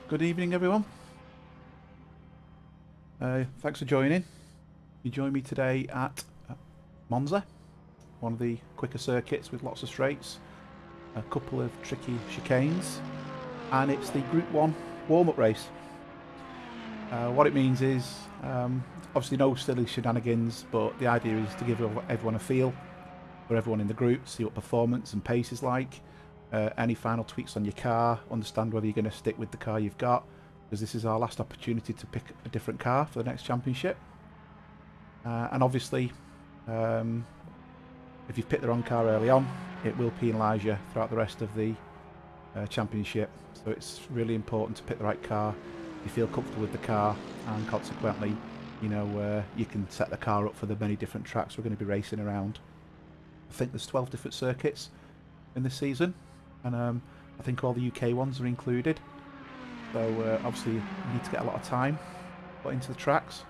Good evening, everyone. Thanks for joining. You join me today at Monza, one of the quicker circuits with lots of straights, a couple of tricky chicanes, and it's the Group 1 warm-up race. What it means is, obviously no silly shenanigans, but the idea is to give everyone a feel for everyone in the group, see what performance and pace is like. Any final tweaks on your car, understand whether you're going to stick with the car you've got, because this is our last opportunity to pick a different car for the next championship. And obviously, if you've picked the wrong car early on, it will penalise you throughout the rest of the championship. So it's really important to pick the right car, you feel comfortable with the car, and consequently, you know, you can set the car up for the many different tracks we're going to be racing around. I think there's 12 different circuits in this season. And I think all the UK ones are included. So obviously you need to get a lot of time put into the tracks.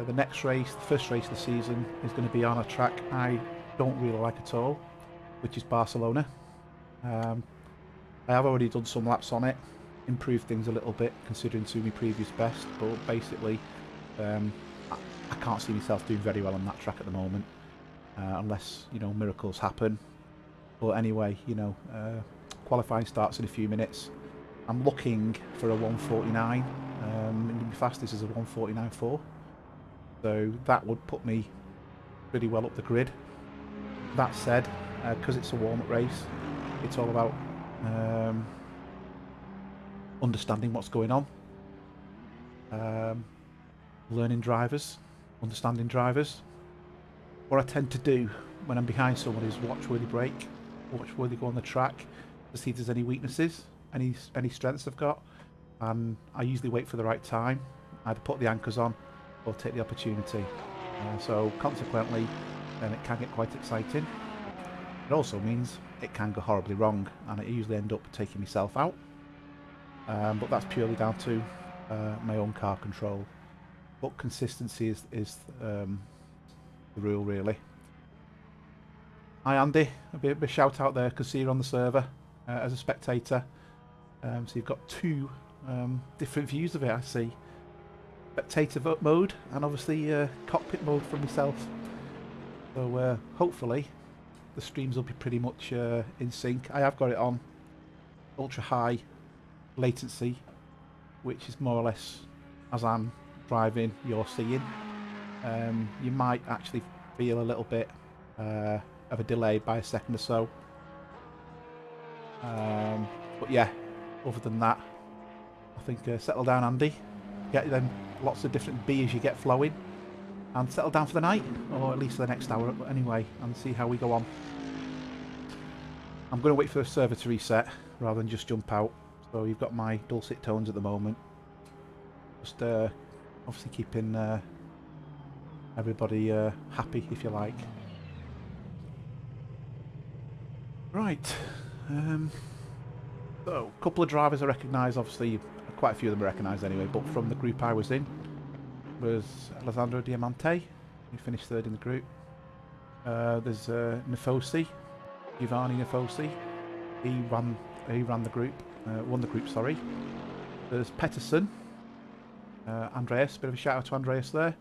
The next race, the first race of the season, is going to be on a track I don't really like at all, which is Barcelona. I have already done some laps on it, improved things a little bit considering to my previous best, but basically I can't see myself doing very well on that track at the moment, unless, you know, miracles happen. But anyway, you know, qualifying starts in a few minutes. I'm looking for a 149. My fastest is a 149.4. So that would put me pretty well up the grid. That said, because it's a warm-up race, it's all about understanding what's going on, learning drivers, understanding drivers. What I tend to do when I'm behind someone is watch where they brake, watch where they go on the track, to see if there's any weaknesses, any strengths they've got, and I usually wait for the right time, either put the anchors on or take the opportunity. So consequently, it can get quite exciting. It also means it can go horribly wrong, and I usually end up taking myself out. But that's purely down to my own car control. But consistency is the rule, really. Hi Andy, a bit of a shout out there because you're on the server as a spectator. So you've got two different views of it, I see. Spectator mode and obviously cockpit mode for myself. So hopefully the streams will be pretty much in sync. I have got it on ultra high latency, which is more or less as I'm driving you're seeing. You might actually feel a little bit of a delay by a second or so, but yeah, other than that, I think settle down Andy, get them lots of different beers you get flowing, and settle down for the night, or at least for the next hour anyway, and see how we go on. I'm going to wait for the server to reset rather than just jump out, so you've got my dulcet tones at the moment, just Obviously keeping everybody happy, if you like. Right. So, a couple of drivers I recognise, obviously, quite a few of them I recognise anyway, but from the group I was in was Alessandro Diamante, who finished third in the group. There's Nifosi, Giovanni Nifosi. He ran the group, won the group, sorry. There's Pettersson, Andreas, bit of a shout out to Andreas there,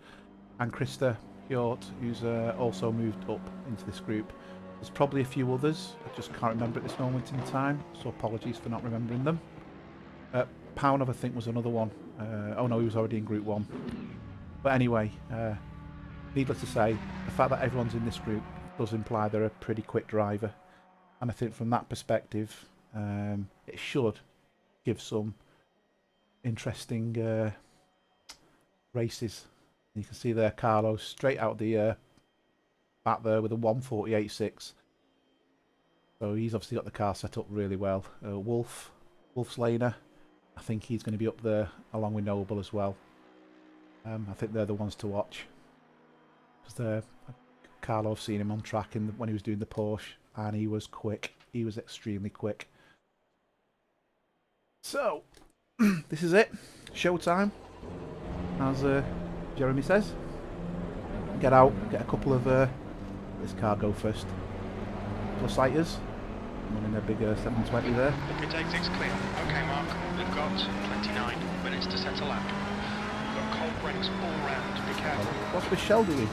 and Krista Hjort, who's also moved up into this group. There's probably a few others, I just can't remember at this moment in time, so apologies for not remembering them. Paunov, I think, was another one. Oh no, he was already in Group 1. But anyway, needless to say, the fact that everyone's in this group does imply they're a pretty quick driver. And I think from that perspective, it should give some interesting races. You can see there Carlos straight out the back there with a 1:48.6. So he's obviously got the car set up really well. Wolf's Laner, I think he's going to be up there along with Noble as well. I think they're the ones to watch. Because Carlo, I've seen him on track when he was doing the Porsche, and he was quick. He was extremely quick. So, this is it. Showtime, as Jeremy says. Get out, get a couple of... this car go first. Plus sighters. Running a big 720 there. The pit exit's clear. Okay, Mark. We've got 29 minutes to set a lap. We've got cold brakes all round. Be careful. What's Michelle doing?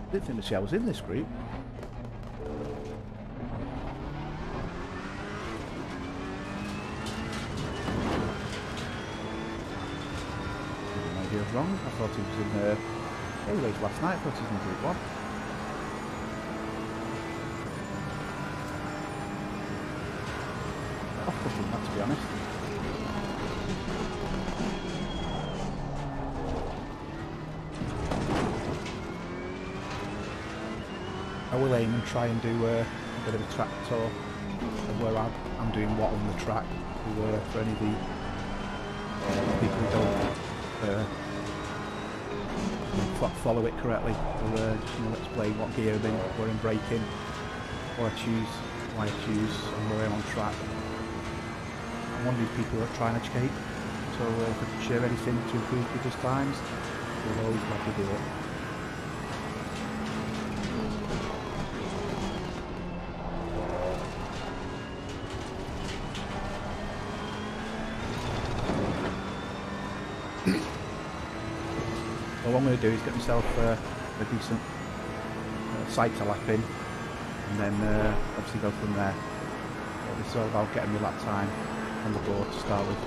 I didn't think Michelle was in this group. Maybe I was wrong. I thought he was in A-race last night. I thought he was in Group 1. Off pushing that, to be honest. I will aim and try and do a bit of a track tour of where I'm doing what on the track for any of the people who don't follow it correctly, or explain what gear we're in braking, or why I choose, and where I'm on track. I'm one of these people that try and educate, so if I can share anything to improve people's times, we'll always gladly do it. So what I'm going to do is get myself a decent site to lap in, and then obviously go from there. This is all about getting my lap time on the board to start with.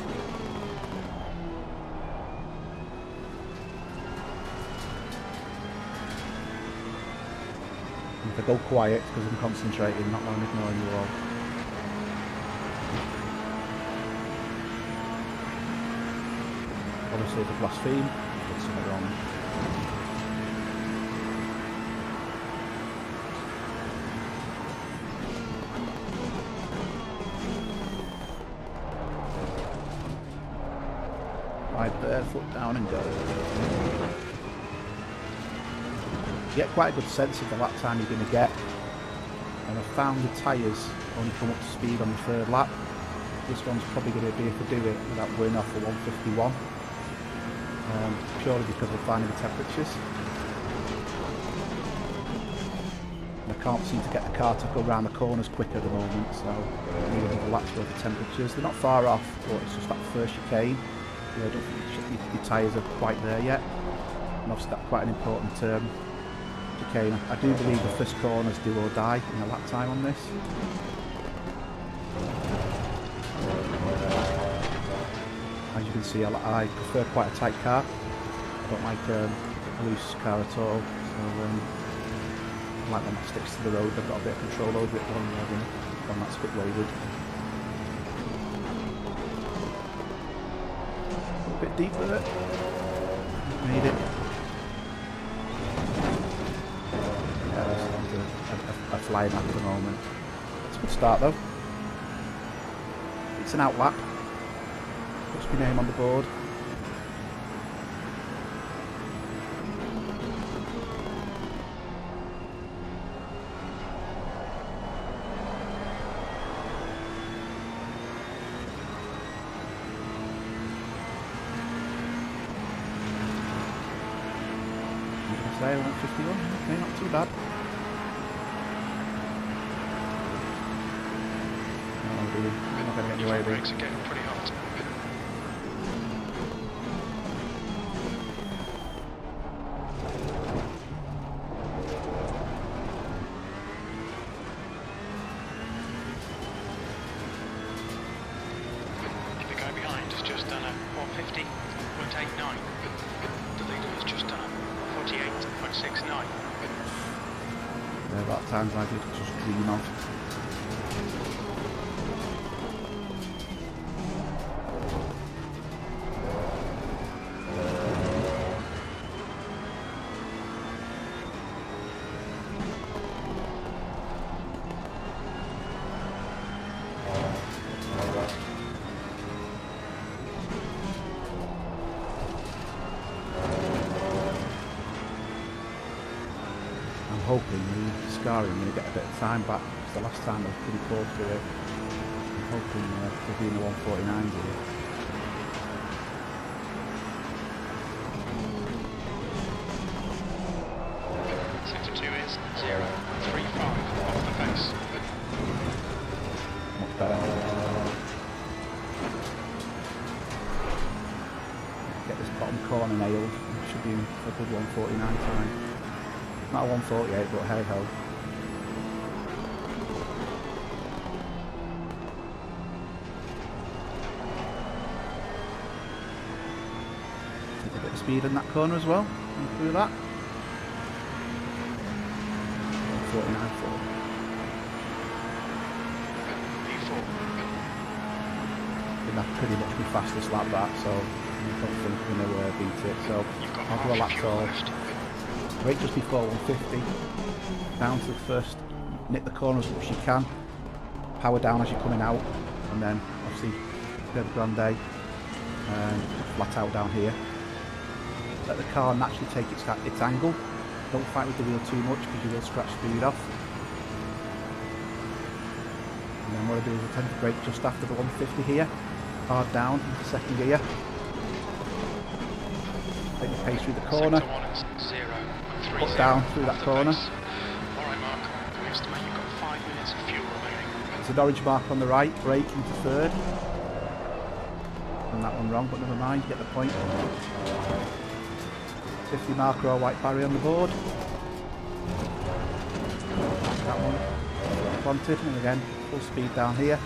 And if I go quiet, because I'm concentrating, not I'm ignoring you all. Obviously if I blaspheme, there's something wrong. Right there, foot down and go. You get quite a good sense of the lap time you're going to get. And I found the tyres only come up to speed on the third lap. This one's probably going to be, if I do it without going off for 151. Purely because we're finding the temperatures. And I can't seem to get the car to go around the corners quicker at the moment, so I need another lap for the temperatures. They're not far off, but it's just that first chicane. I don't think your tyres are quite there yet. And obviously that's quite an important chicane. I do believe the first corners do or die in the lap time on this. As you can see, I prefer quite a tight car. I don't like a loose car at all. So I like one that sticks to the road. I've got a bit of control over it when that's a bit wayward. A bit deep there. Made it. Yeah, that's a flying at the moment. It's a good start though. It's an out lap. Puts my name on the board. Say 151, okay, not too bad. No, dude, we're not going to get away with it. Brakes are getting pretty hot. The guy behind has just done a 150.89. The leader has just done a 48.69. There are a lot of times I did just dream of. Hoping the scarring going to get a bit of time back, because the last time I was pretty close to it. I'm hoping to be in the 149s here. Sector 2 is 0.35 off the pace. Much better. Get this bottom corner nailed. Should be in a good 149 time. Not a 148, but hey ho. Take a bit of speed in that corner as well. And through that. 149.4. I think that's pretty much my fastest lap that, so I don't think we're going to beat it. So I'll do a lap tour. Right just before 150, down to the first, nick the corner as much as you can, power down as you're coming out, and then obviously go the grande, flat out down here. Let the car naturally take its angle, don't fight with the wheel too much because you will scratch speed off. And then what I do is I tend to brake just after the 150 here, hard down into second gear. Take the pace through the corner. Put down through that corner. Alright Mark, we estimate you've got 5 minutes of fuel remaining. There's an orange mark on the right, brake into third. And that one wrong, but never mind, you get the point. 50 marker or white barrier on the board. That one planted, and again, full speed down here.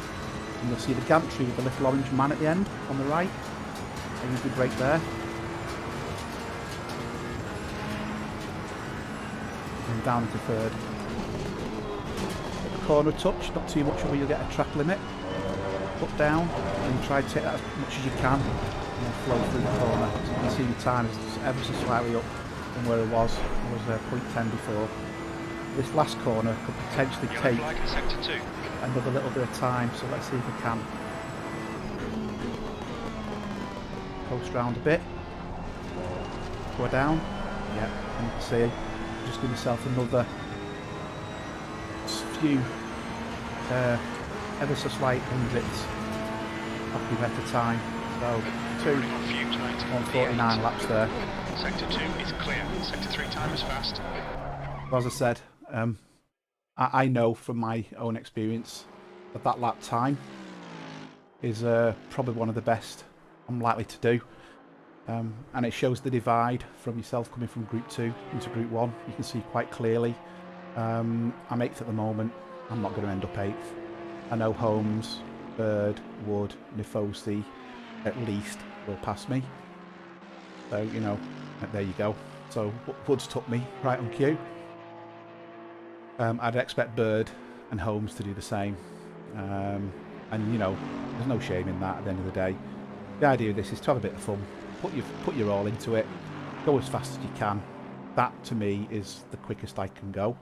And you'll see the gantry with the little orange man at the end, on the right. I usually brake there. And down into third. At the corner touch, not too much where you'll get a track limit. Put down, and try to take that as much as you can, and then flow through the corner. So you can see the time is ever so slightly up from where it was. It was 0.10 before. This last corner could potentially take another little bit of time, so let's see if we can. Coast round a bit. Go down. Yeah, and you can see, just give yourself another few ever so slight hundredths off your better time. So 149 laps there. Sector 2 is clear. Sector 3 time is fast. As I said, I know from my own experience that that lap time is probably one of the best I'm likely to do. And it shows the divide from yourself coming from Group 2 into Group 1. You can see quite clearly. I'm 8th at the moment. I'm not going to end up 8th. I know Holmes, Bird, Wood, Nifosi at least will pass me. So, you know, there you go. So Wood's took me right on cue. I'd expect Bird and Holmes to do the same. And, you know, there's no shame in that at the end of the day. The idea of this is to have a bit of fun. Put your all into it. Go as fast as you can. That, to me, is the quickest I can go.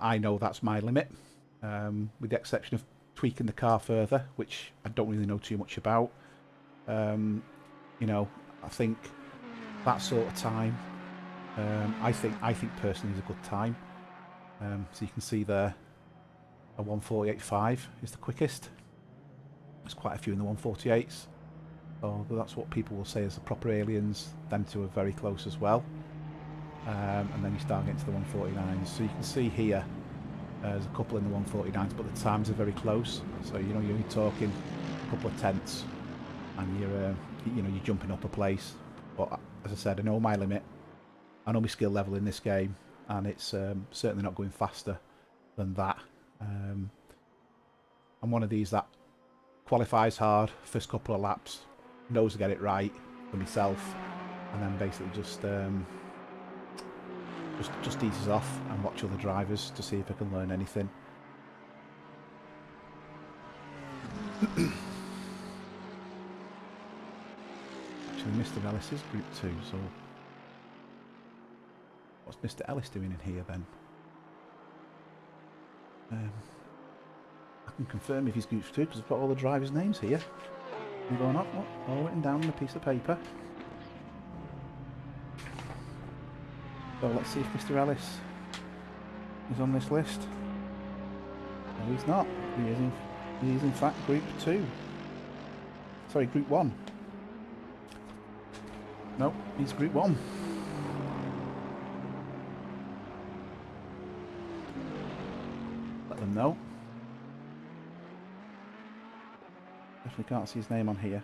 I know that's my limit. With the exception of tweaking the car further, which I don't really know too much about. You know, I think that sort of time, I think personally is a good time. So you can see there, a 1:48.5 is the quickest. There's quite a few in the 1:48s. So that's what people will say as the proper aliens. Them two are very close as well. And then you start getting to the 1:49s. So you can see here, there's a couple in the 1:49s, but the times are very close. So you know you're only talking a couple of tenths, and you're jumping up a place. But as I said, I know my limit. I know my skill level in this game, and it's certainly not going faster than that. I'm one of these that qualifies hard, first couple of laps, knows to get it right for myself, and then basically just eases off and watch other drivers to see if I can learn anything. Actually, Mr. Ellis is Group 2, so what's Mr. Ellis doing in here then? I can confirm if he's Group 2 because I've got all the drivers' names here. I'm going up, all written down on a piece of paper. So let's see if Mr. Ellis is on this list. No, he's not. He is in fact Group 2. Sorry, Group 1. No, he's Group 1. Let them know. Definitely can't see his name on here.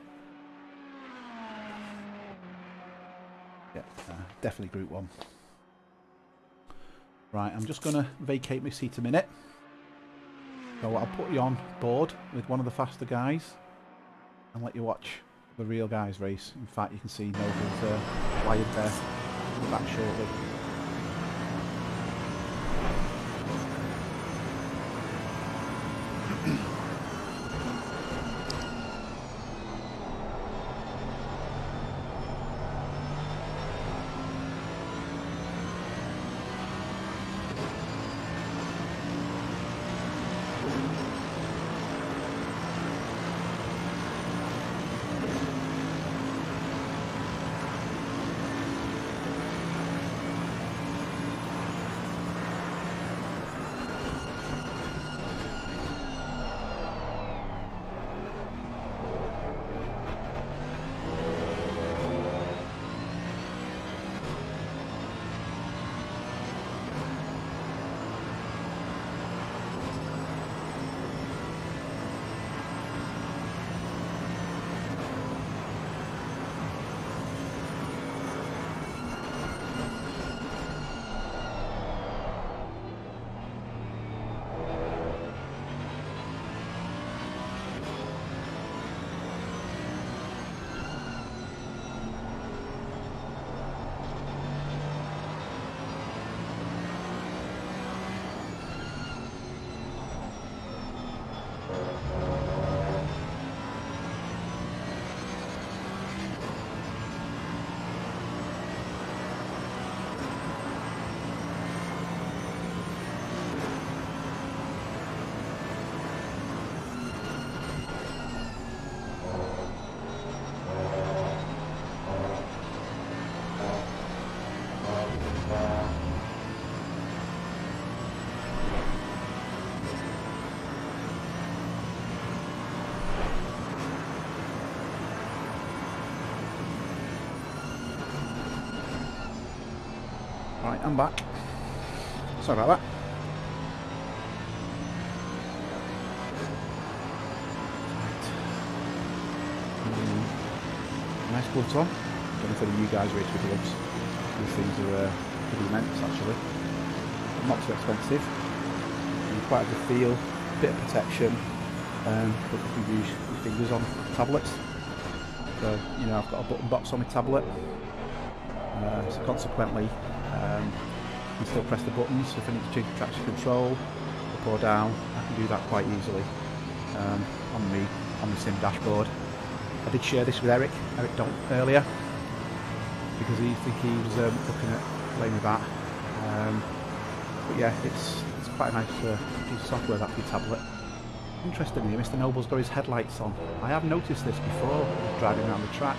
Yeah, definitely Group 1. Right, I'm just going to vacate my seat a minute. So I'll put you on board with one of the faster guys and let you watch the real guys race. In fact, you can see Noble's wired there. I'll be back shortly. Right, I'm back. Sorry about that. Nice gloves on. Don't know if any of you guys race with gloves. These things are pretty immense actually. Not too expensive. Quite a good feel, a bit of protection, but you can use your fingers on tablets. So, you know, I've got a button box on my tablet. So consequently, you can still press the buttons. If I need to change the traction control, up or down, I can do that quite easily on the sim dashboard. I did share this with Eric Don't earlier, because he was looking at playing with that. But yeah, it's quite a nice piece of software, that for your tablet. Interestingly, Mr. Noble's got his headlights on. I have noticed this before driving around the track.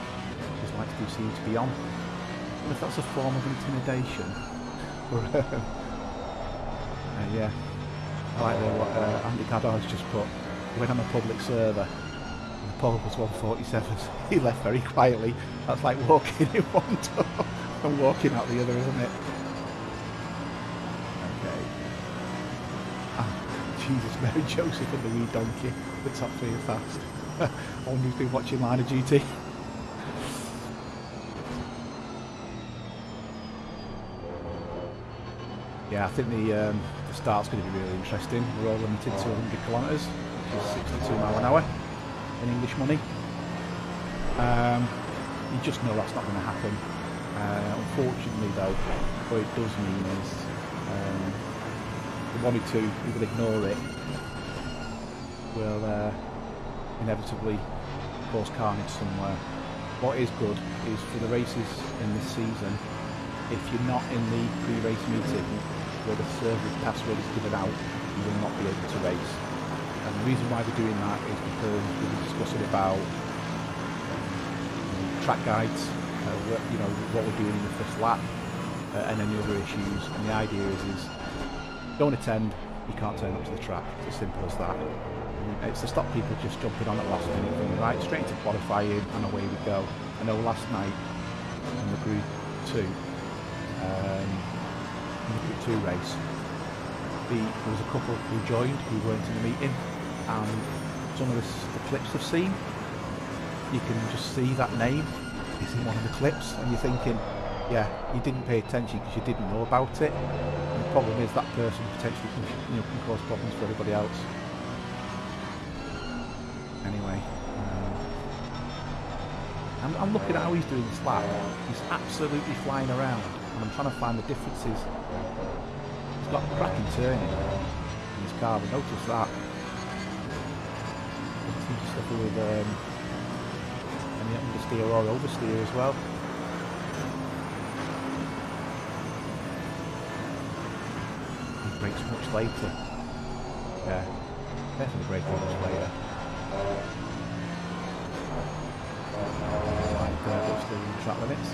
His lights do seem to be on. I wonder if that's a form of intimidation. Or, yeah, I like what Andy Cadard's just put. When I'm a public server, and the pole was 147s, he left very quietly. That's like walking in one door and walking out the other, isn't it? Okay. Jesus, Mary Joseph and the wee donkey. The top three are fast. I wonder who's been watching Line of Duty. Yeah, I think the start's going to be really interesting. We're all limited to 100 kilometres, which is 62 miles an hour in English money. You just know that's not going to happen. Unfortunately, though, what it does mean is the 1 or 2 who will ignore it will inevitably cause carnage somewhere. What is good is for the races in this season, if you're not in the pre-race meeting where the service password is given out, you will not be able to race. And the reason why we're doing that is because we were discussing about track guides, what we're doing in the first lap, and any other issues. And the idea is don't attend, you can't turn up to the track. It's as simple as that. It's to stop people just jumping on at last minute, going right straight into qualifying, and away we go. I know last night in the Group 2. In the Group 2 race, there was a couple who joined who weren't in the meeting, and some of the clips I've seen, you can just see that name is in one of the clips, and you're thinking, yeah, you didn't pay attention because you didn't know about it. And the problem is that person potentially can cause problems for everybody else. Anyway, I'm looking at how he's doing this lap. He's absolutely flying around. And I'm trying to find the differences. He's got cracking turning in his car, but notice that. He seems to suffer with any understeer or oversteer as well. He brakes much later. Yeah, definitely braking much later. Like but still in track limits.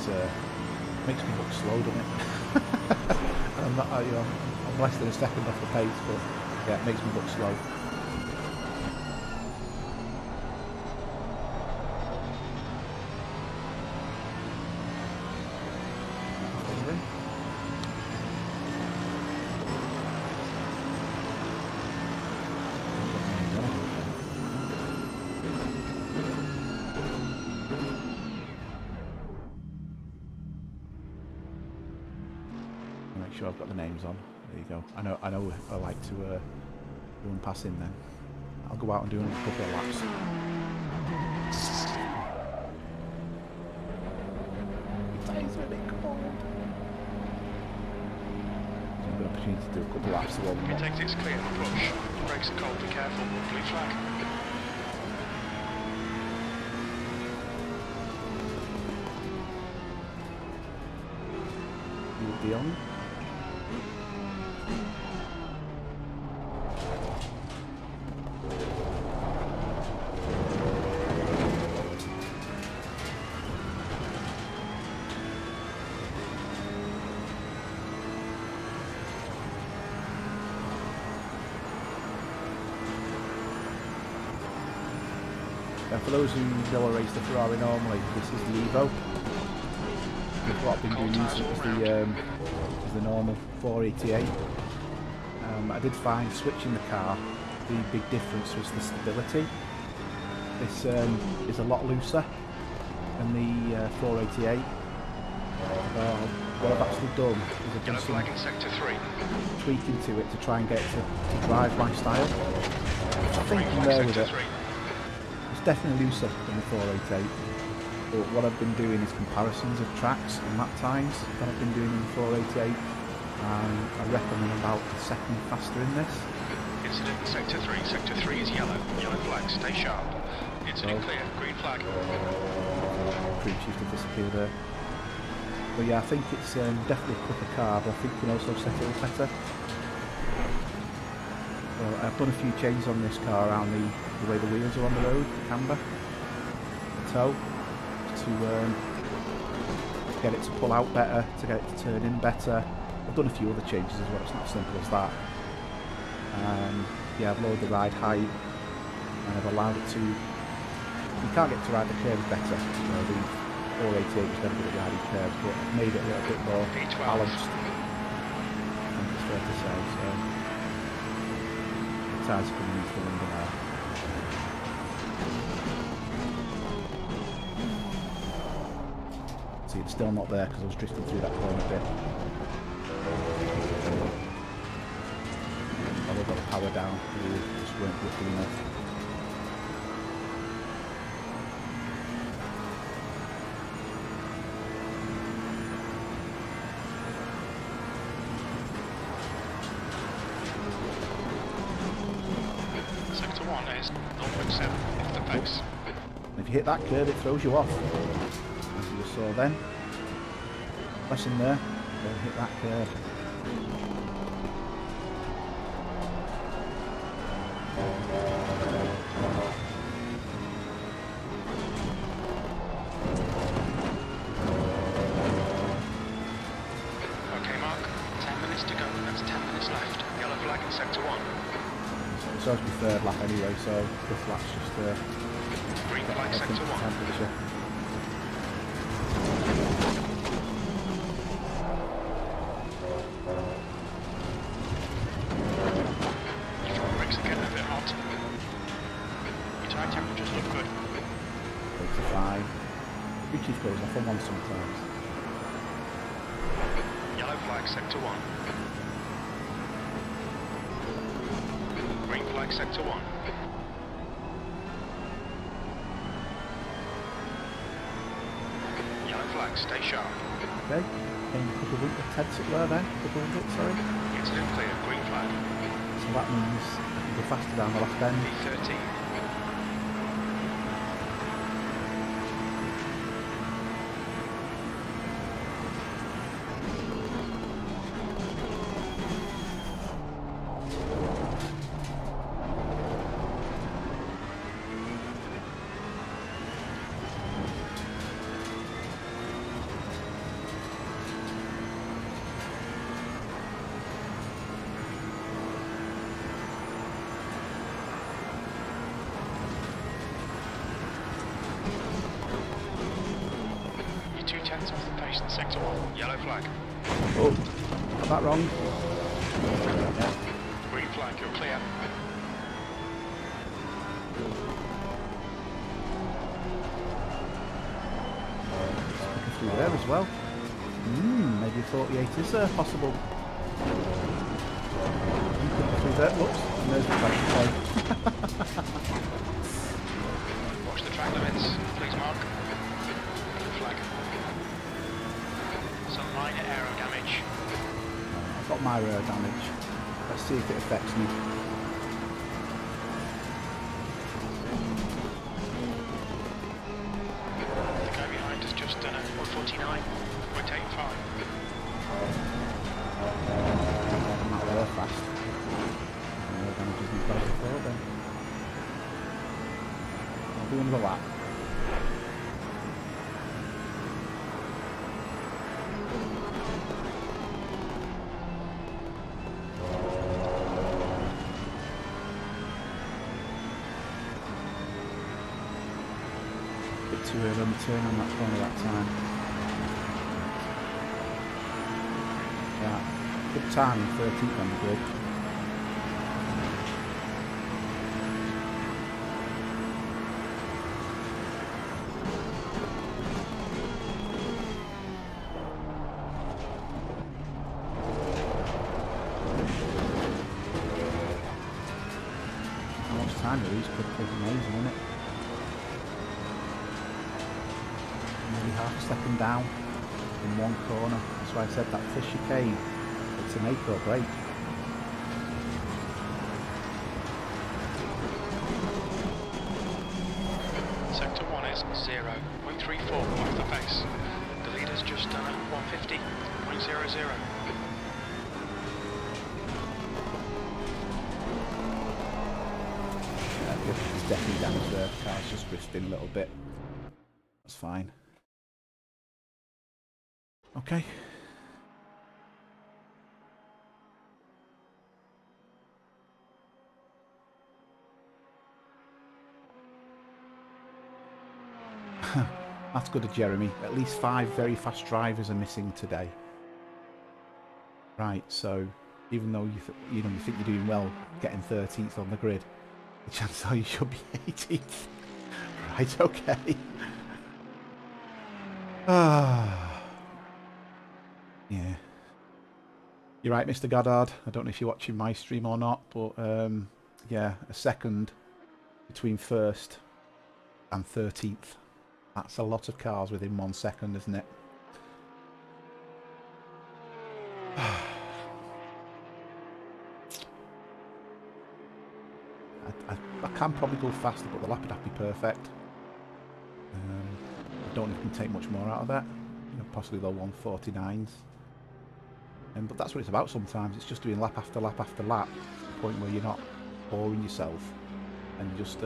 It makes me look slow, doesn't it? I'm not, I'm less than a second off the pace, but yeah, it makes me look slow. Make sure I've got the names on. There you go. I know. I like to do them pass in then. I'll go out and do a couple of laps. My tyres are a bit cold. So I've got an opportunity to do a couple of laps to warm them up. It takes its clear, push. Brakes are cold, be careful, blue flag. You'll be on. And for those who don't race the Ferrari normally, this is the Evo. What I've been doing is the normal 488. I did find switching the car, the big difference was the stability. This is a lot looser than the 488. What I've actually done is I've done some tweaking to it to try and get it to drive my style. I think I'm there with it. It's definitely looser than the 488. But what I've been doing is comparisons of tracks and lap times that I've been doing in the 488, and I reckon I'm about a second faster in this. Incident in Sector 3. Sector 3 is yellow. Yellow flag, stay sharp. Incident clear, green flag. Crew chief to disappear there. But yeah, I think it's definitely a quicker car, but I think you can also set it up better. Well, I've done a few changes on this car around the way the wheels are on the road, the camber, the toe, to get it to pull out better, to get it to turn in better. I've done a few other changes as well, it's not as simple as that. Yeah, I've lowered the ride height and I've allowed it to, you can't get to ride the curves better. The 488 was never good at riding curves, but I've made it a little bit more balanced. I think it's fair to say, so the tyres are coming into the window now. See, it's still not there because I was drifting through that corner bit. I've got the power down, it just weren't quickly enough. Sector 1 is 0.7 off the pace. And if you hit that curve, it throws you off. As you saw then. Pressing there, don't hit that curve. Okay, Mark, 10 minutes to go. That's 10 minutes left. Yellow flag in sector 1. So it's my third lap anyway, so this lap's just Green flag sector 1. temperature. Your front brakes are getting a bit hot. Your tyre temperatures look good. It's fine. Bluetooth goes off on one sometimes. Yellow flag sector 1. Green flag sector 1. Yellow flag, stay sharp. Okay, and a couple of tenths up there then, a couple of bits, sorry. Incident clear, green flag. So that means I can go faster down the left end. P13. You're 2/10 off the pace in sector 1. Yellow flag. Oh, got that wrong. Green flag, you're clear. Looking through there as well. Maybe a 48 is possible. Looking through there, whoops, and there's the pressure point. Watch the track limits, please, Mark. Blue flag. Some minor aero damage. I've got my rear damage. Let's see if it affects me. The guy behind has just done a 149.85. I'm not there fast. Rear damage isn't better before then. I'll do another lap. Bit too early on the turn on that corner that time. Yeah, good time, 13th on the grid. How much time there is quickly, amazing, isn't it? Nearly half a second down in one corner. That's why I said that first chicane, it's a make or break. Sector 1 is 0.34 off the pace. The leader's just done a 150.00. definitely damage there. The car's just drifting a little bit. That's fine. Okay. That's good of Jeremy. At least 5 very fast drivers are missing today. Right, so even though you think you're doing well getting 13th on the grid, the chances are you should be 18th. Right, okay. Yeah. You're right, Mr. Goddard. I don't know if you're watching my stream or not, but yeah, a second between 1st and 13th. That's a lot of cars within 1 second, isn't it? I can probably go faster, but the lap would have to be perfect. I don't think I can take much more out of that. You know, possibly low 149s. But that's what it's about sometimes. It's just doing lap after lap after lap, to the point where you're not boring yourself. And just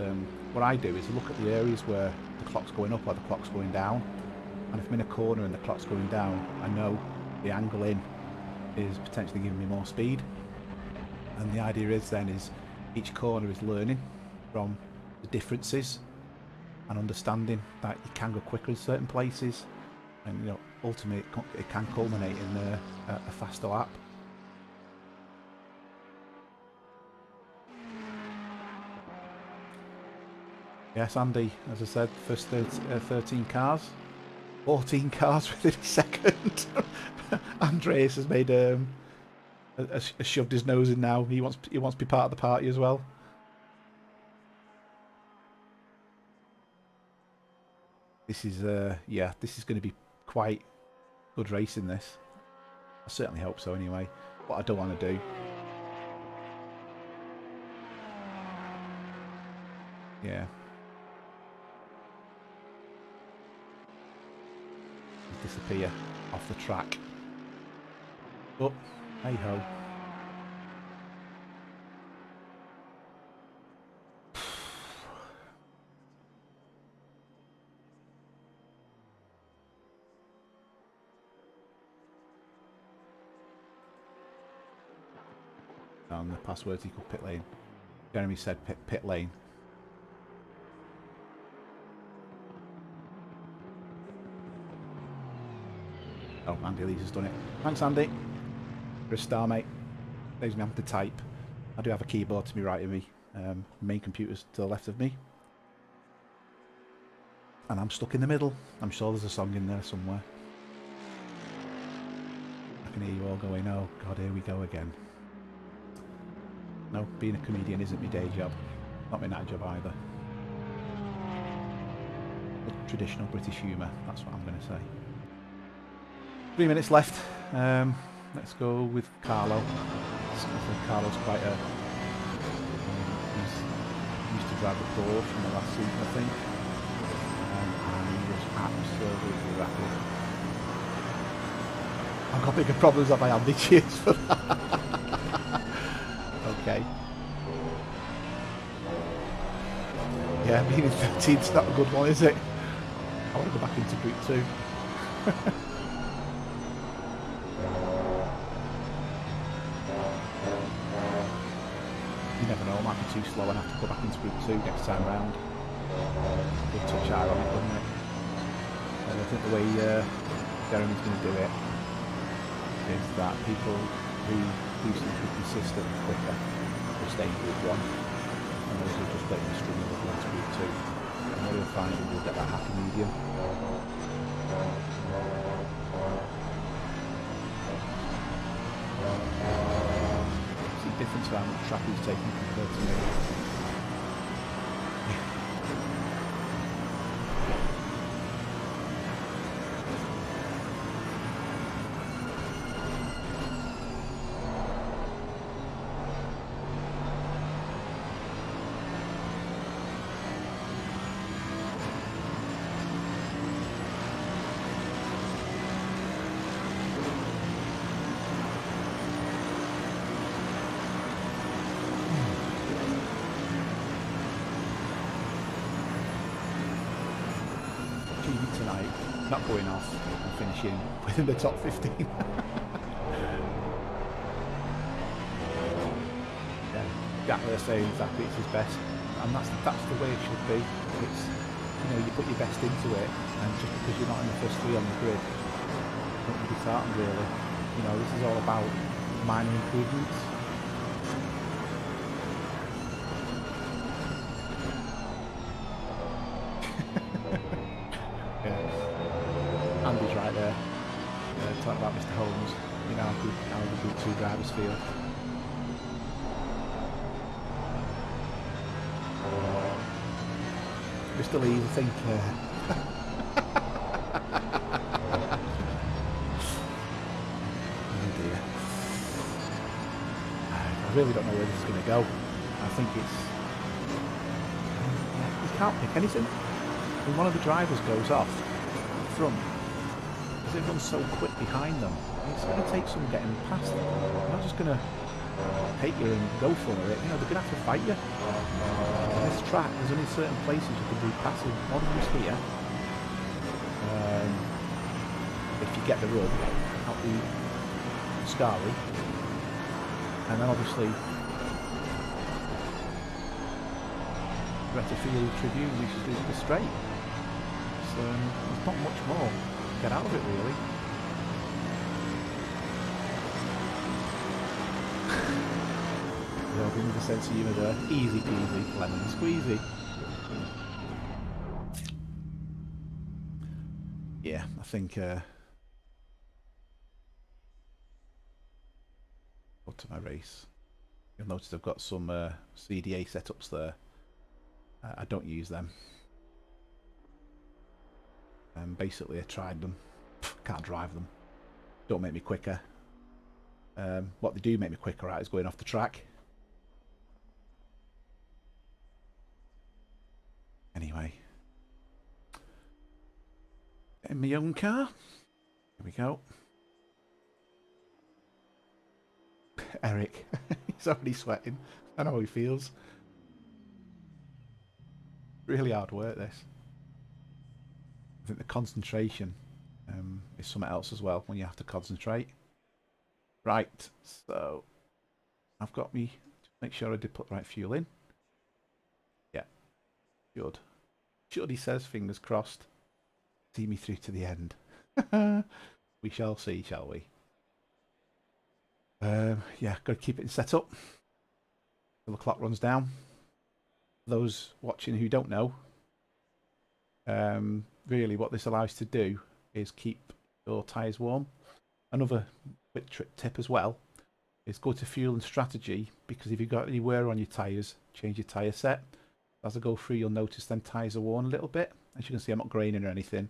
what I do is look at the areas where the clock's going up or the clock's going down. And if I'm in a corner and the clock's going down, I know the angle in is potentially giving me more speed. And the idea is then is each corner is learning from the differences and understanding that you can go quicker in certain places. And you know, ultimately it can culminate in a faster lap. Yes, Andy, as I said, first 13 cars, 14 cars within a second. Andreas has made has shoved his nose in now. He wants to be part of the party as well. This is yeah, this is going to be quite good racing. This, I certainly hope so. Anyway, what I don't want to do. Yeah. Disappear off the track. Oh, hey ho. And the passwords equal pit lane. Jeremy said pit lane. Oh, Andy Lee's has done it. Thanks, Andy. You're a star, mate. Saves me having to type. I do have a keyboard to my right of me. Main computer's to the left of me. And I'm stuck in the middle. I'm sure there's a song in there somewhere. I can hear you all going, oh God, here we go again. No, being a comedian isn't my day job. Not my night job either. But traditional British humour, that's what I'm going to say. 3 minutes left. Let's go with Carlo. I think Carlo's quite a... he used to drive the Porsche from the last season, I think. And he was absolutely rapid. I've got bigger problems than my Andy. Cheers for that. Okay. Yeah, being in 13's not a good one, is it? I want to go back into Group 2. You never know, I might be too slow and have to go back into Group 2 next time round. Good touch higher on it, wouldn't it? And I think the way Jeremy's going to do it is that people who do something consistent quicker will stay in Group 1, and those who just let the struggle will go into Group 2. And what he'll find is we'll get that happy medium. Difference around the track he's taking compared to me. TV tonight, not going off and finishing within the top 15. Yeah, exactly the same. Exactly, it's his best, and that's the way it should be. It's, you know, you put your best into it, and just because you're not in the first 3 on the grid, don't be disheartened really. You know, this is all about minor improvements. Yeah, Andy's right there. Talking about Mr. Holmes. You know how the Group 2 drivers feel. Mr. Lees, I think. Oh dear. I really don't know where this is going to go. I think it's. You can't pick anything. When one of the drivers goes off front, because they run so quick behind them, it's going to take some getting past them. They're not just going to hate you and go for it. You know, they're going to have to fight you. On this track, there's only certain places you can be passing. One of them's here. If you get the run out the Scary, and then obviously Retterfield Tribune, which is the straight. So there's not much more to get out of it really. There'll be another sense of humour there. Easy peasy, lemon squeezy. Yeah, I think go to my race. You'll notice I've got some CDA setups there. I don't use them. Basically I tried them. Can't drive them. Don't make me quicker. What they do make me quicker at is going off the track. Anyway. In my own car. Here we go. Eric. He's already sweating. I know how he feels. Really hard work this. I think the concentration is something else as well when you have to concentrate. Right, so I've got me to make sure I did put the right fuel in. Yeah, good. Should, he says, fingers crossed. See me through to the end. We shall see, shall we? Yeah, got to keep it set up till the clock runs down. Those watching who don't know, really what this allows you to do is keep your tyres warm. Another quick tip as well is go to fuel and strategy, because if you've got any wear on your tyres, change your tyre set. As I go through, you'll notice them tyres are worn a little bit. As you can see, I'm not graining or anything,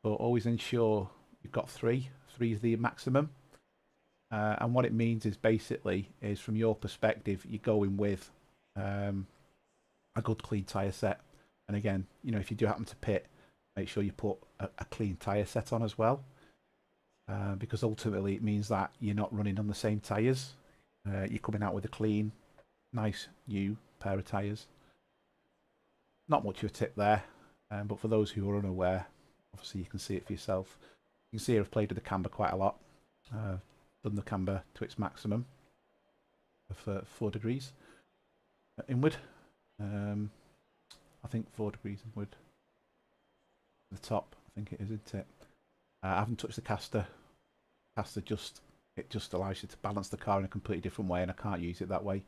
but always ensure you've got 3. 3 is the maximum. And what it means is basically is from your perspective, you're going with a good clean tyre set. And again, you know, if you do happen to pit, make sure you put a clean tyre set on as well. Because ultimately it means that you're not running on the same tyres. You're coming out with a clean, nice new pair of tyres. Not much of a tip there, but for those who are unaware, obviously you can see it for yourself. You can see I've played with the camber quite a lot. Done the camber to its maximum of 4 degrees inward. I think 4 degrees inward. The top, I think it is, isn't it? I haven't touched the caster. Caster just allows you to balance the car in a completely different way, and I can't use it that way.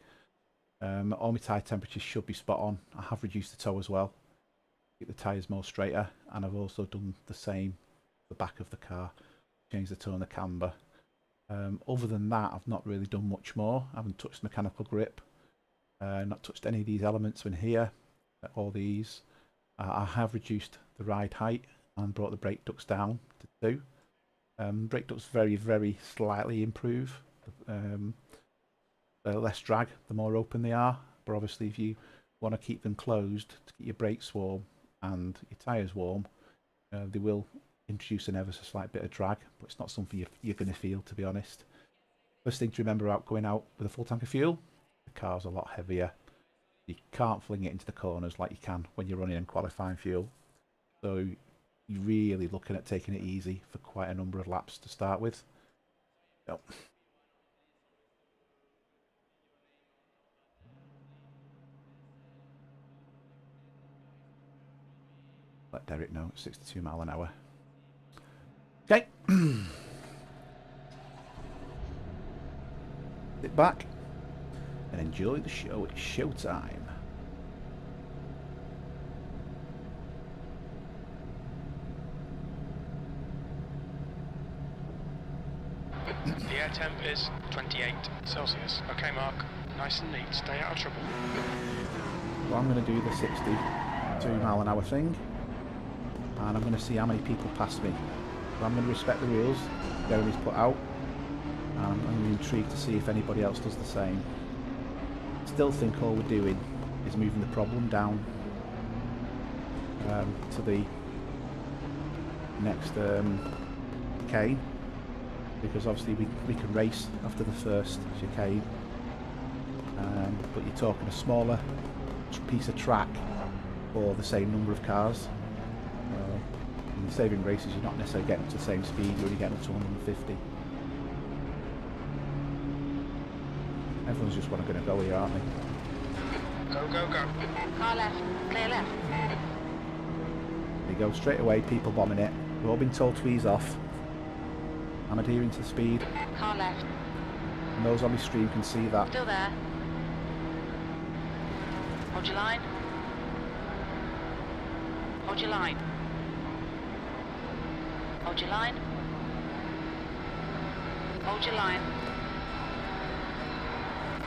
All my tyre temperatures should be spot on. I have reduced the toe as well, keep the tyres more straighter, and I've also done the same the back of the car, change the toe and the camber. Other than that, I've not really done much more. I haven't touched mechanical grip, not touched any of these elements in here, all these. I have reduced the ride height and brought the brake ducts down to 2. Brake ducts very, very slightly improve. They're less drag the more open they are, but obviously if you want to keep them closed to keep your brakes warm and your tyres warm, they will introduce an ever so slight bit of drag, but it's not something you're going to feel, to be honest. First thing to remember about going out with a full tank of fuel, the car's a lot heavier. You can't fling it into the corners like you can when you're running and qualifying fuel. So you're really looking at taking it easy for quite a number of laps to start with. So. Let Derek know, 62 mile an hour. Okay. Sit back and enjoy the show. It's showtime. The air temp is 28 Celsius. Okay, Mark. Nice and neat. Stay out of trouble. So I'm going to do the 62 mile an hour thing. And I'm going to see how many people pass me. So I'm going to respect the rules Jeremy's put out. And I'm intrigued to see if anybody else does the same. Still think all we're doing is moving the problem down to the next chicane, because obviously we can race after the first chicane, but you're talking a smaller piece of track for the same number of cars. In the saving races you're not necessarily getting to the same speed, you're only getting up to 150. Everyone's just going to go here, aren't they? Go, go, go. Car left, clear left. There you go, straight away, people bombing it. We've all been told to ease off. I'm adhering to the speed. Car left. And those on my stream can see that. Still there. Hold your line. Hold your line. Hold your line. Hold your line.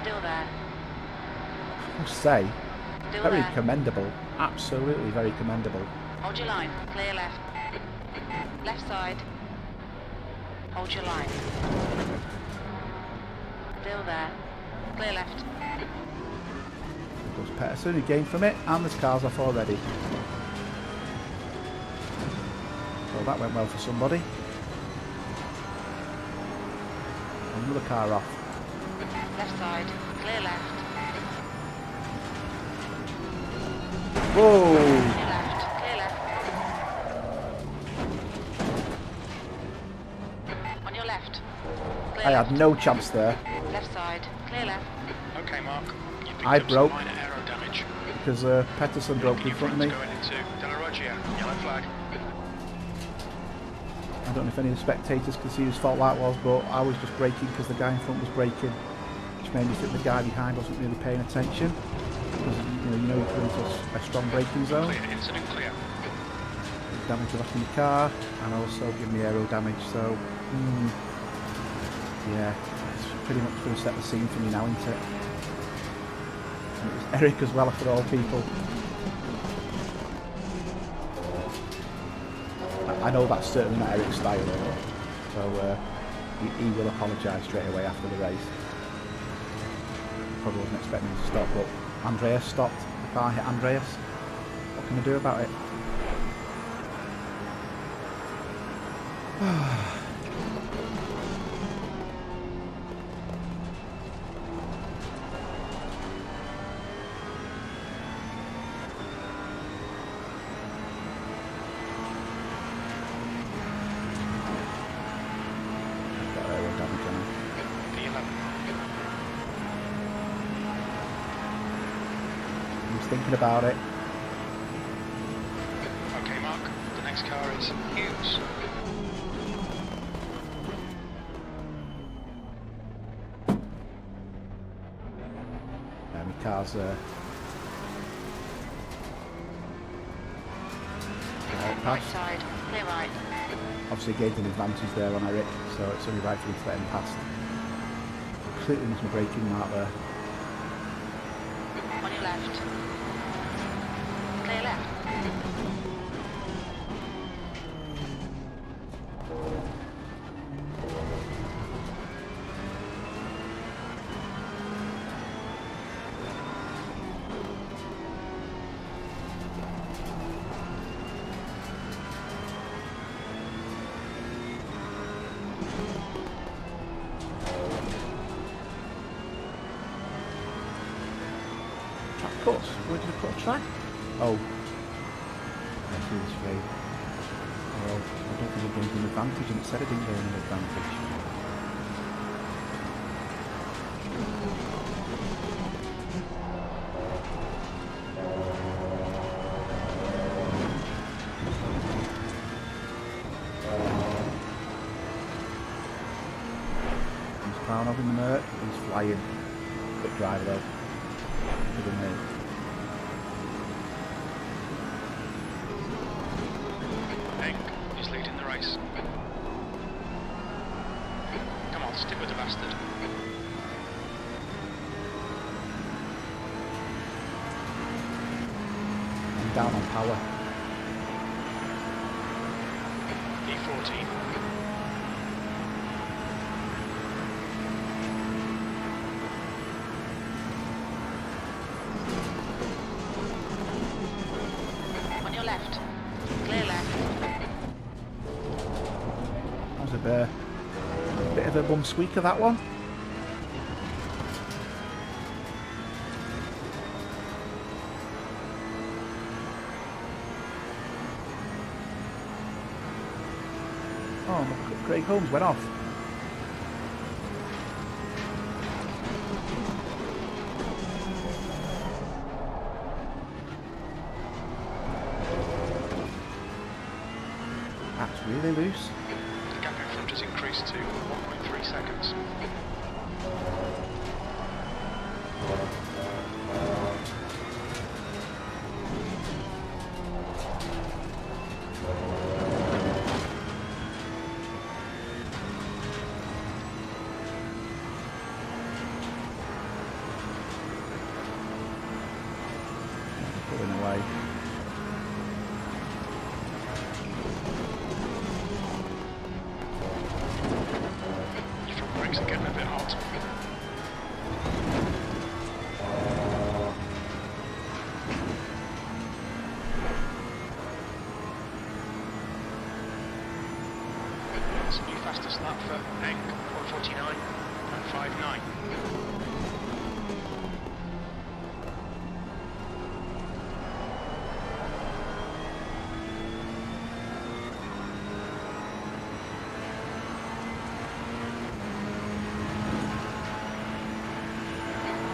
Still there. I must say, Still very there. commendable. Absolutely very commendable. Hold your line. Clear left. Left side. Hold your line. Still there. Clear left. There goes Peterson, who gained from it, and there's cars off already. So that went well for somebody. Another car off. Left side. Clear left. Whoa! Clear left. Clear left. On your left. Clear I left. had no chance there Left side. Clear left. Okay, Mark. You picked I up broke. some minor aero damage. because Peterson broke in front of me. Going into De La Roggia. Yellow flag. I don't know if any of the spectators could see whose fault that was, but I was just braking because the guy in front was braking, which made me think the guy behind wasn't really paying attention. Because, you know, you're into a strong braking zone. Clear. Incident clear. Damage left in the car, and also give me aero damage. So, yeah, it's pretty much going to set the scene for me now, isn't it? And it was Eric as well, after all people. I know that's certainly not Eric's style, so he will apologise straight away after the race. Probably wasn't expecting him to stop, but Andreas stopped. The car hit Andreas. What can I do about it? Thinking about it. Okay, Mark. The next car is Hughes. My car's Right side. Clear right. obviously gained an advantage there on Eric, so it's only right for me to let him past. Completely missed my braking mark there. On your left. Clear left. Track course? Where did I put a track? Oh. I see this way. Well, I don't think it gained an advantage, and it said it didn't gain an advantage. He's Brown of in the Merc, he's flying. Quick driver though. Good in there. He's leading the race. Come on, stick with the bastard. I'm down on power. E14. On your left. Clear left. That was a bit of a bum squeaker, that one. Oh, Craig Holmes went off. That's really loose. The gap in front has increased to 1.3 seconds. Pulling away. Your front brakes are getting a bit hot. It's a new fastest lap for Eng, 1:49.59.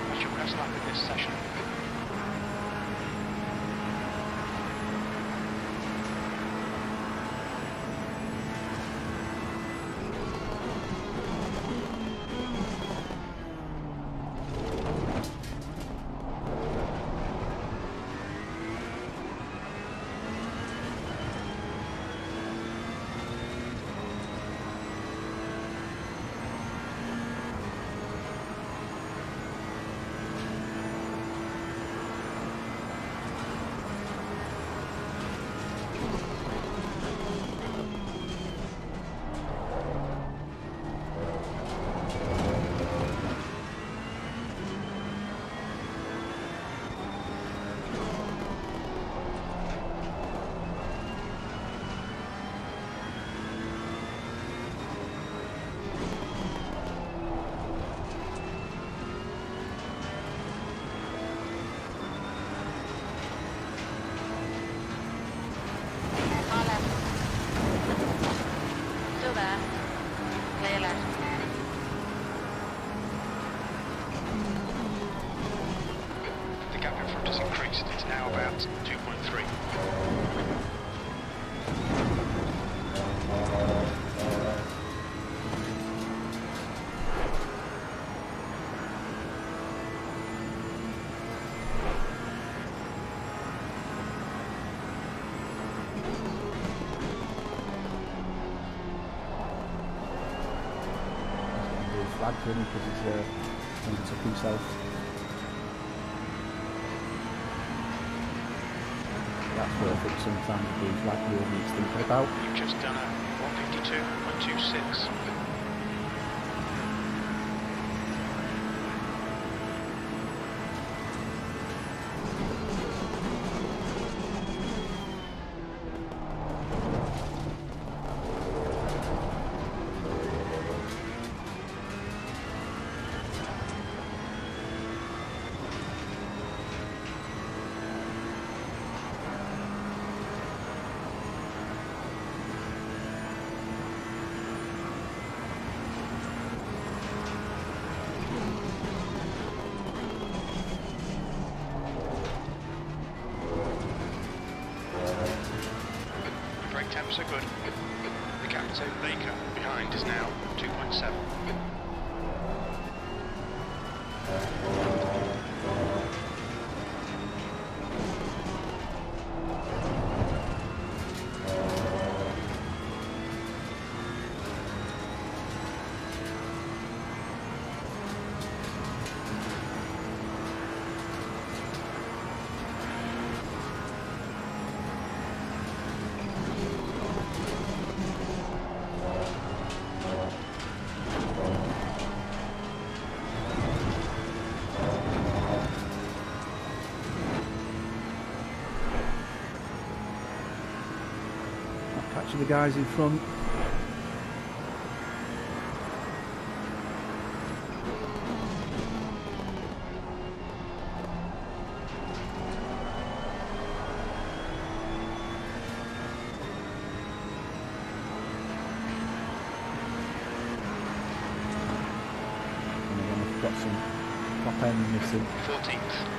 That's your best lap in this session. Far left. Still there. Clear left. The gap in front has increased. It's now about 2.3. Flag for him because he's took himself. That's worth it sometimes, the flag really needs thinking about. You've just done a 1:52.26. so good. The gap to Baker behind is now 2.7. Catching the guys in front. And again, we've got some top end missing. 14th.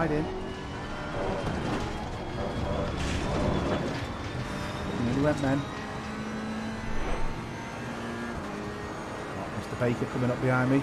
In. Nearly went then. Oh, Mr. Baker coming up behind me.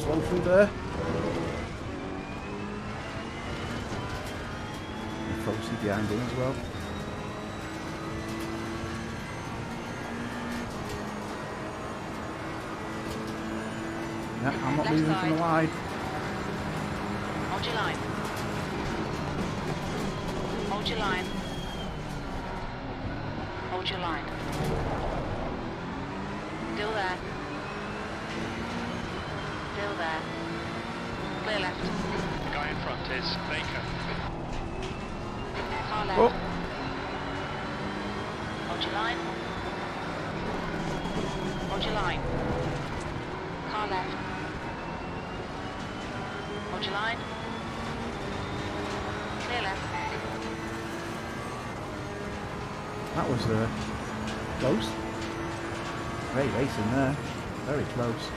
Slow through there. And Foxy behind him as well. Yeah, I'm not Left moving side. from the line. Hold your line. Hold your line. Hold your line. Still there. Still there. Clear left. The guy in front is Baker. Car left. Oh. Hold your line. Hold your line. Car left. Hold your line. Clear left. That was close. Great racing there. Very close.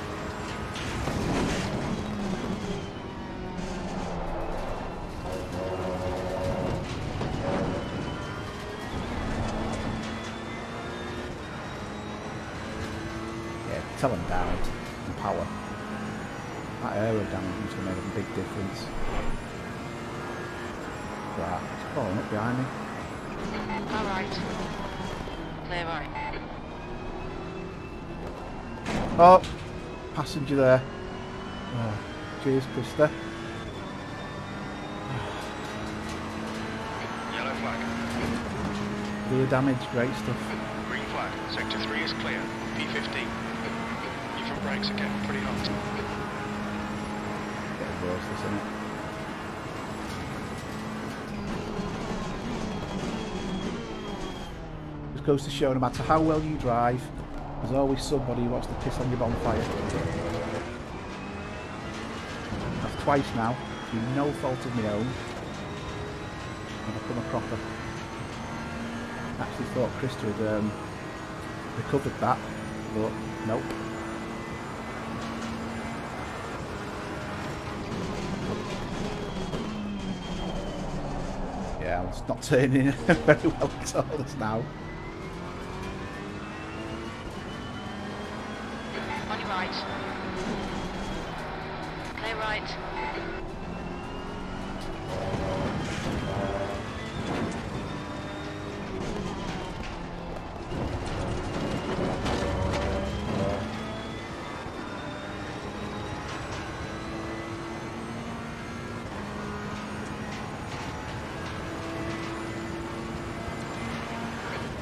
Tell them down and power. That aerodynamic must have made a big difference. Right, it's falling up behind me. Car right. Clear right. Oh, passenger there. Oh, cheers, Krista. Yellow flag. Rear damage, great stuff. Green flag. Sector 3 is clear. P15. You've brakes are getting pretty hot. Getting worse, isn't it? Just goes to show no matter how well you drive, there's always somebody who wants to piss on your bonfire. That's twice now, through no fault of my own. And I've become a cropper. I actually thought Krista had recovered that, but nope. Yeah, it's not turning very well at all just now. On your right. Clear right.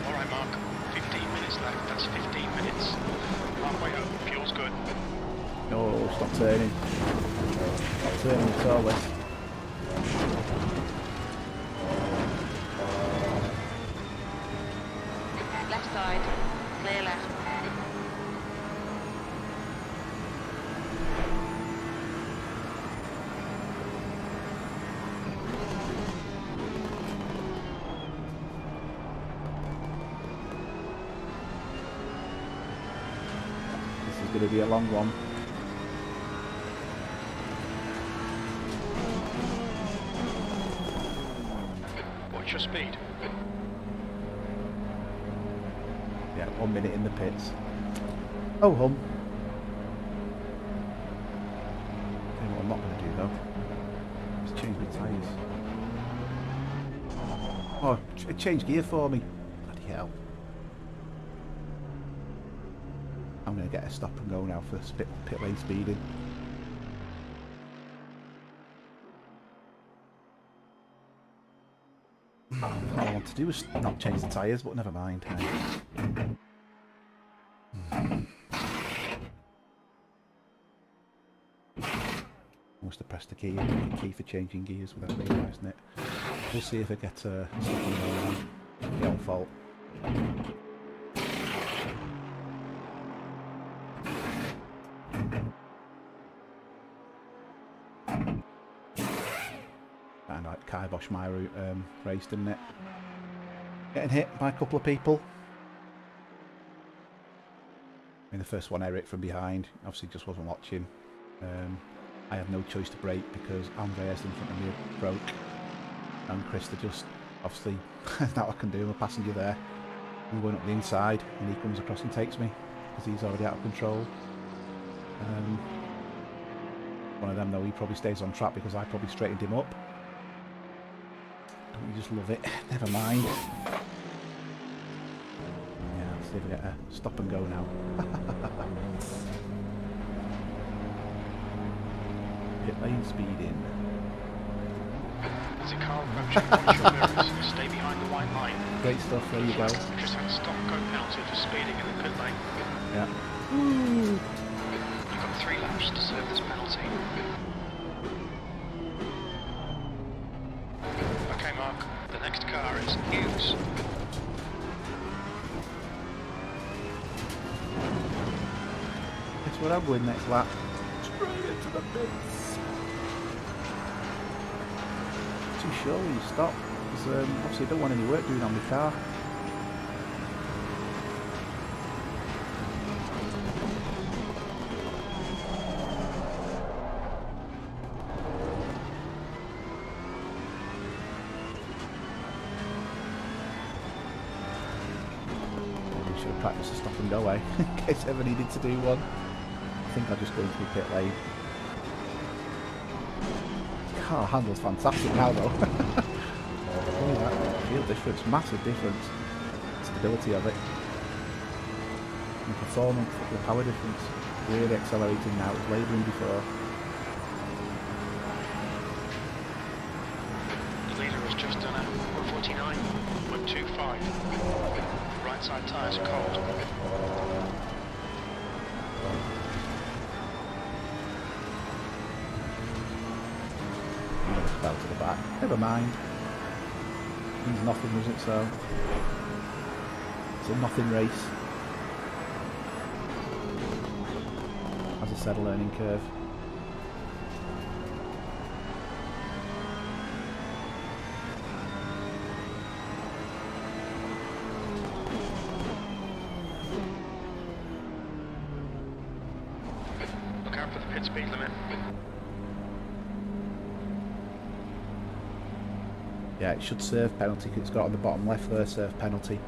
Alright Mark, 15 minutes left, that's 15 minutes. Halfway home, fuel's good. No, stop turning. Stop turning at all, this. Left side. Clear left. This is going to be a long one. What's your speed? Yeah, 1 minute in the pits. Oh, hum. Tell you what I'm not going to do though. Just change my tyres. Oh, change gear for me. Bloody hell. I'm going to get a stop and go now for pit lane speeding. All I want to do is not change the tyres, but never mind. I must have pressed the key for changing gears without realising it. We'll see if I get a second one. My own fault. Kind of like kibosh my race, didn't it? Getting hit by a couple of people. I mean, the first one I hit from behind. Obviously, just wasn't watching. I had no choice to brake because Andreas in front of me broke, and Krista just obviously that's not what I can do. I'm a passenger there. I'm going up the inside, and he comes across and takes me because he's already out of control. One of them though, he probably stays on track because I probably straightened him up. Don't you just love it? Never mind. Yeah, let's see if we get a stop and go now. Pit lane speeding. As a car approaching, watch your mirrors, stay behind the white line. Great stuff, there you go. Just had a stop and go penalty for speeding in the pit lane. Yeah. You've got 3 laps to serve this penalty. Okay Mark, the next car is Hughes. Guess what I'm going next lap? Straight into the pits. Too sure when you stop, because obviously I don't want any work doing on my car. Maybe I should have practiced a stop and go, in case I ever needed to do one. I think I'll just go into the pit lane. Car handles fantastic now though. Look at that feel difference, massive difference. Stability of it. And performance, the power difference. Really accelerating now, it's labouring before. The leader has just done a 149.25. Right side tyres are cold. back. Never mind. Means nothing, does it? So it's a nothing race. As I said, a learning curve. Look out for the pit speed limit. Yeah, it should serve penalty because it's got on the bottom left there, serve penalty.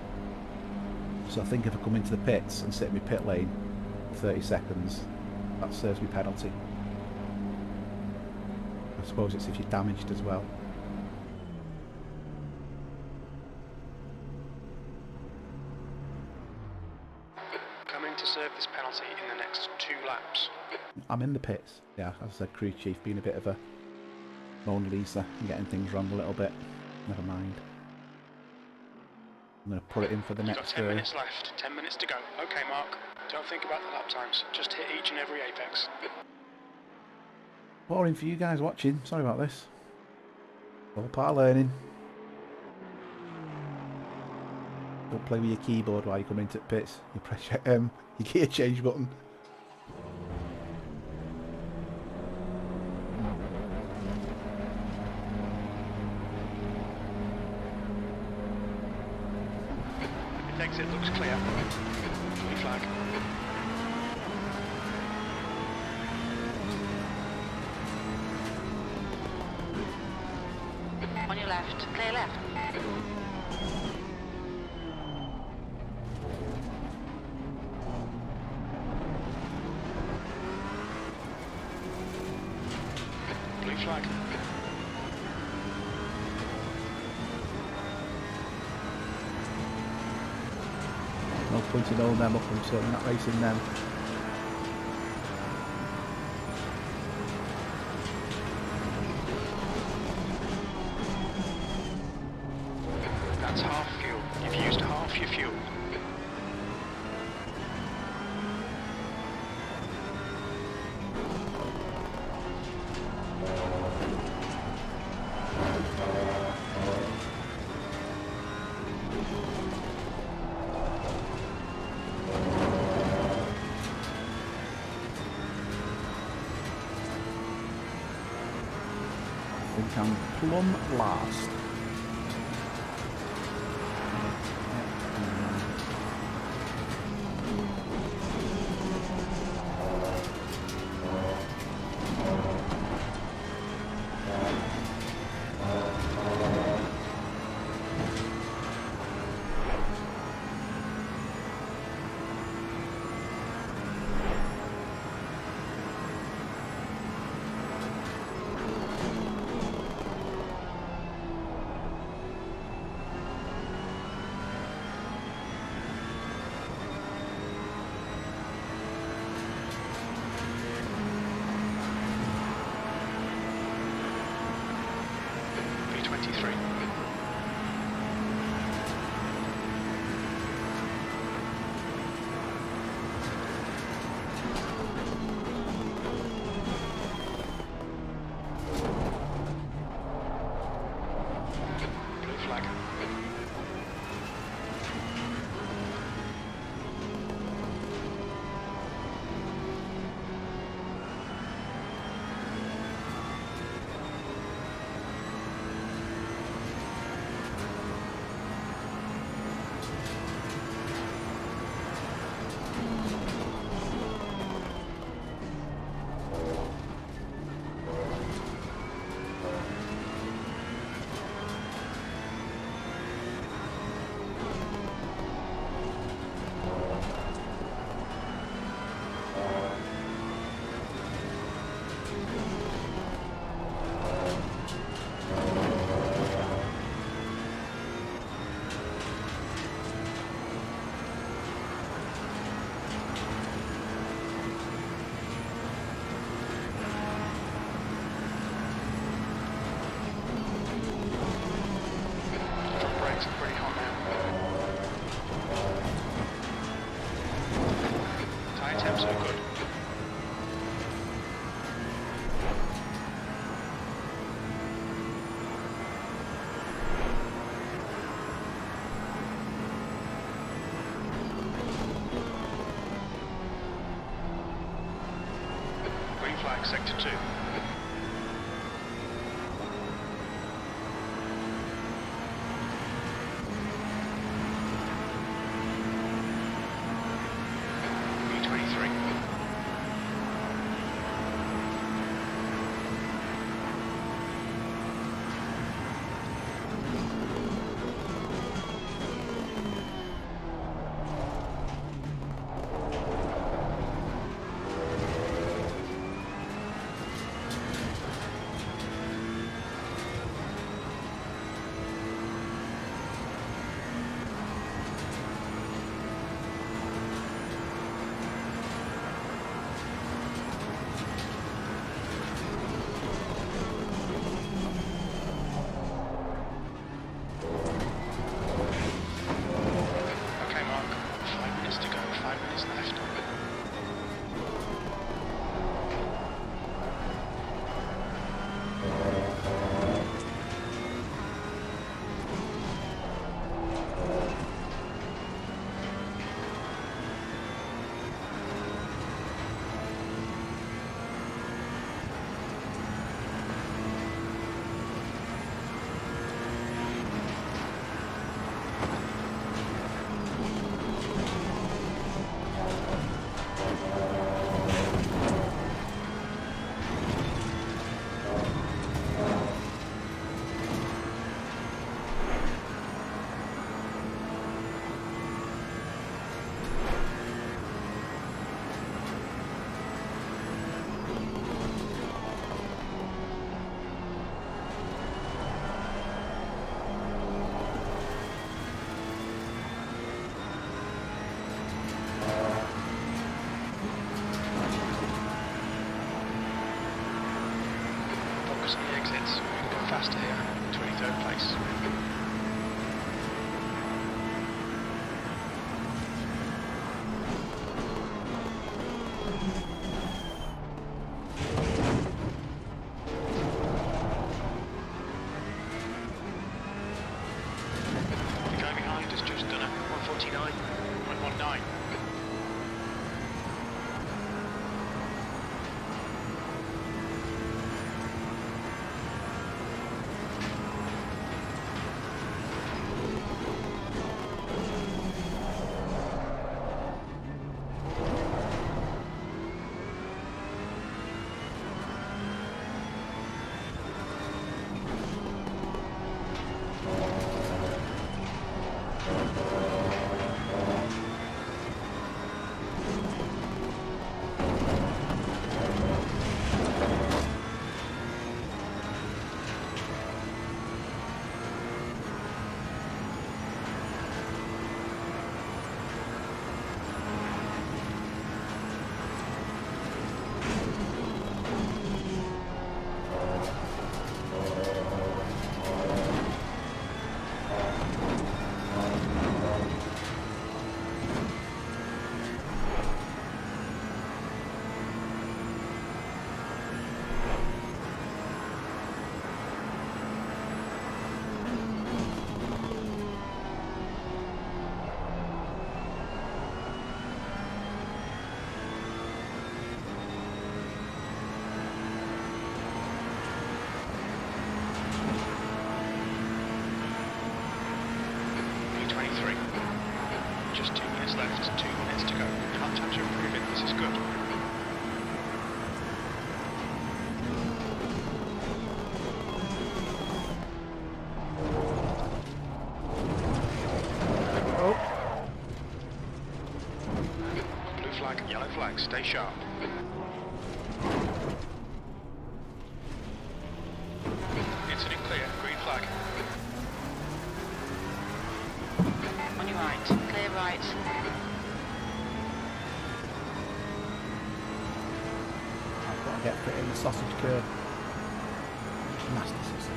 So I think if I come into the pits and sit in my pit lane for 30 seconds, that serves me penalty. I suppose it's if you're damaged as well. Coming to serve this penalty in the next 2 laps. I'm in the pits. Yeah, as I said, crew chief being a bit of a Mona Lisa and getting things wrong a little bit. Never mind. I'm going to put it in for the You've next... got 10 minutes left, 10 minutes to go. Okay, Mark, don't think about the lap times. Just hit each and every apex. Boring for you guys watching. Sorry about this. All part of learning. Don't play with your keyboard while you come into the pits. You press your gear change button. Exit looks clear. Blue flag. On your left, clear left. Blue flag. No point in holding them up and certainly not racing them. That's half fuel. You've used half your fuel. I think I'm plumb last. V23. Blue flag. Front brakes are pretty hot now. Tyre temps are good. flag, sector 2. V23. Okay, Mark. 5 minutes to go. 5 minutes left. Focus on the exits. We can go faster here. 23rd place. The guy behind has just done a 149.19. Just 2 minutes left, 2 minutes to go. Can't time to improve it, this is good. Oh, Blue flag, yellow flag, stay sharp. Incident clear, green flag. On your right. Clear right. I've got to get fit in the sausage curve. Nasty sausage.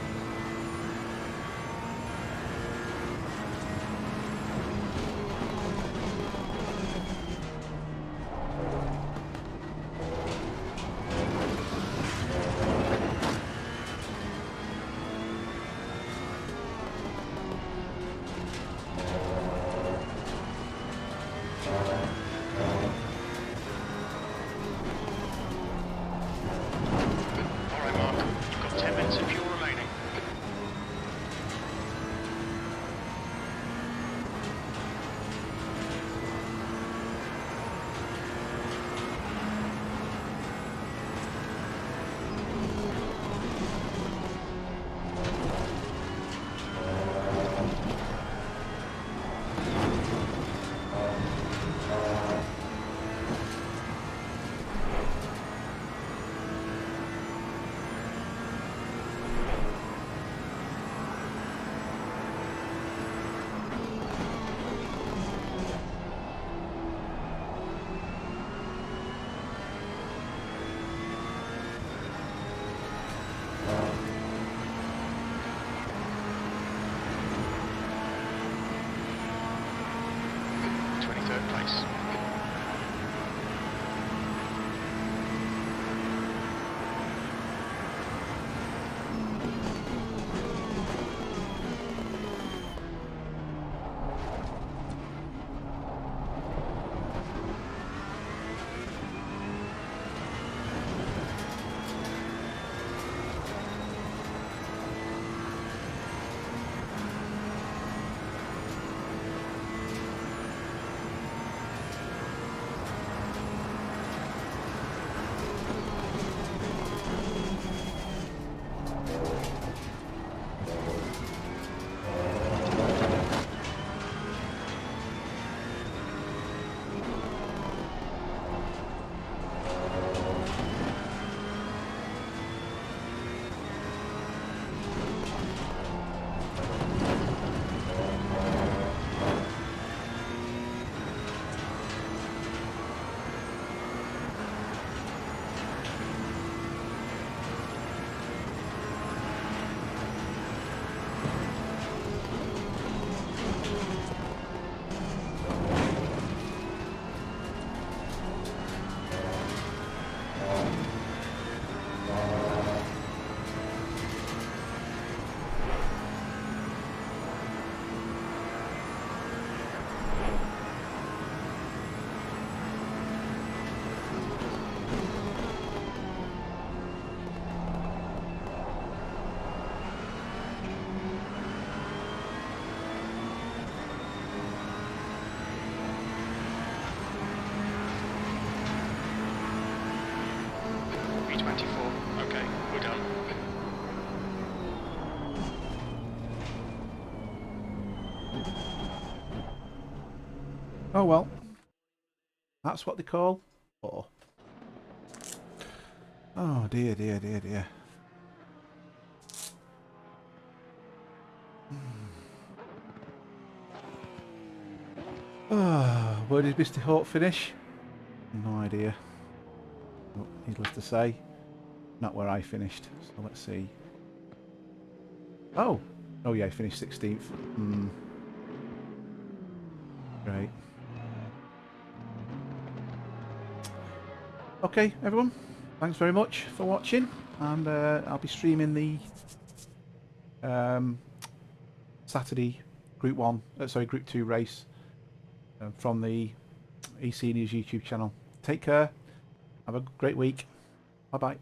Oh well. That's what they call. Oh. Oh dear, dear, dear, dear. Oh, where did Mr. Hawk finish? No idea. Oh, needless to say, not where I finished. So let's see. Oh! Oh yeah, I finished 16th. Great. Okay, everyone. Thanks very much for watching. And I'll be streaming the Saturday Group 1, sorry, Group 2 race from the eSeniors YouTube channel. Take care. Have a great week. Bye bye.